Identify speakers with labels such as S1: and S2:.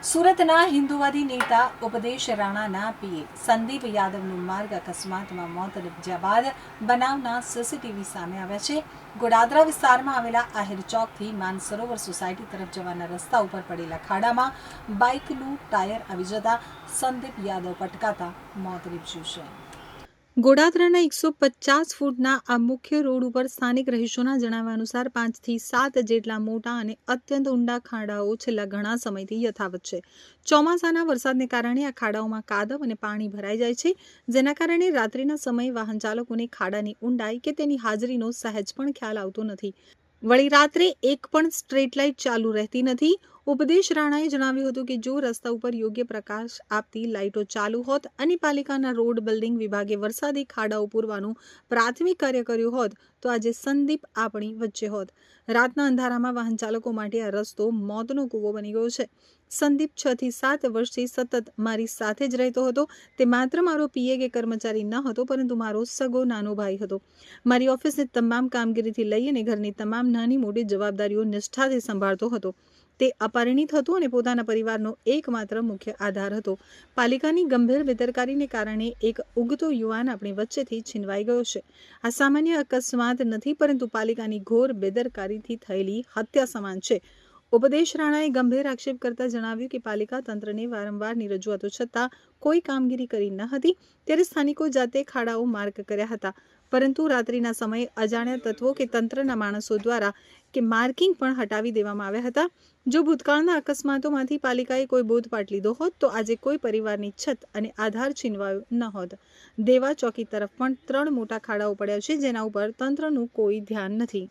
S1: સુરતના હિન્દુવાદી નેતા ઉપદેશ રાણાના પીએ સંદીપ યાદવનું માર્ગ અકસ્માતમાં મોત નિપજ્યા બાદ બનાવના સીસીટીવી સામે આવ્યા છે। ગોડાદરા વિસ્તારમાં આવેલા આહિર ચોકથી માનસરોવર સોસાયટી તરફ જવાના રસ્તા ઉપર પડેલા ખાડામાં બાઇકનું ટાયર આવી જતા સંદીપ યાદવ પટકાતા મોત નીપજ્યું છે। ગોડાદરાના 150 ફૂટના આ મુખ્ય રોડ ઉપર સ્થાનિક રહીશોના જણાવ્યા અનુસાર 5 થી 7 જેટલા મોટા અને અત્યંત ઊંડા ખાડાઓ છેલ્લા ઘણા સમયથી યથાવત છે। ચોમાસાના વરસાદને કારણે આ ખાડાઓમાં કાદવ અને પાણી ભરાઈ જાય છે, જેના કારણે રાત્રિના સમયે વાહન ચાલકોને ખાડાની ઊંડાઈ કે તેની હાજરીનો સહેજ પણ ખ્યાલ આવતો નથી। વળી રાત્રે એક પણ સ્ટ્રીટ લાઇટ ચાલુ રહેતી નથી। ઉપદેશ રાણાએ જણાવ્યું હતું કે જો રસ્તા ઉપર યોગ્ય પ્રકાશ આપતી લાઇટો ચાલુ હોત અને પાલિકાના રોડ બિલ્ડિંગ વિભાગે વરસાદી ખાડાઓ પૂરવાનું પ્રાથમિક કાર્ય કર્યું હોત તો આજે સંદીપ આપણી વચ્ચે હોત। રાતના અંધારામાં વાહન ચાલકો માટે આ રસ્તો મોતનો કૂવો બની ગયો છે। સંદીપ 6 થી 7 વર્ષથી સતત મારી સાથે જ રહેતો હતો। તે માત્ર મારો પીએ કે કર્મચારી ન હતો, પરંતુ મારો સગો નાનો ભાઈ હતો। મારી ઓફિસની તમામ કામગીરીથી લઈ અને ઘરની તમામ નાની મોટી જવાબદારીઓ નિષ્ઠાથી સંભાળતો હતો। તે અપરિણિત હતો અને પોતાના પરિવારનો એકમાત્ર મુખ્ય આધાર હતો। પાલિકાની ગંભીર બેદરકારીને કારણે એક ઉગતો યુવાન આપણી વચ્ચેથી છીનવાઈ ગયો છે। આ સામાન્ય અકસ્માત નથી, પરંતુ પાલિકાની ઘોર બેદરકારીથી થયેલી હત્યા સમાન છે। ઉપદેશ રાણાએ ગંભીર આક્ષેપ કરતા જણાવ્યું કે પાલિકા તંત્રને વારંવારની રજૂઆતો છતાં કોઈ કામગીરી કરી ન હતી, ત્યારે સ્થાનિકો જાતે ખાડાઓ માર્ક કર્યા હતા, પરંતુ રાત્રિના સમયે અજાણ્યા તત્વો કે તંત્રના માણસો દ્વારા કે માર્કિંગ પણ હટાવી દેવામાં આવ્યા હતા। જો ભૂતકાળના અકસ્માતોમાંથી પાલિકાએ કોઈ બોધપાઠ લીધો હોત તો આજે કોઈ પરિવારની છત અને આધાર છીનવાયો ન હોત। દેવા ચોકી તરફ પણ 3 મોટા ખાડાઓ પડ્યા છે, જેના ઉપર તંત્રનું કોઈ ધ્યાન નથી।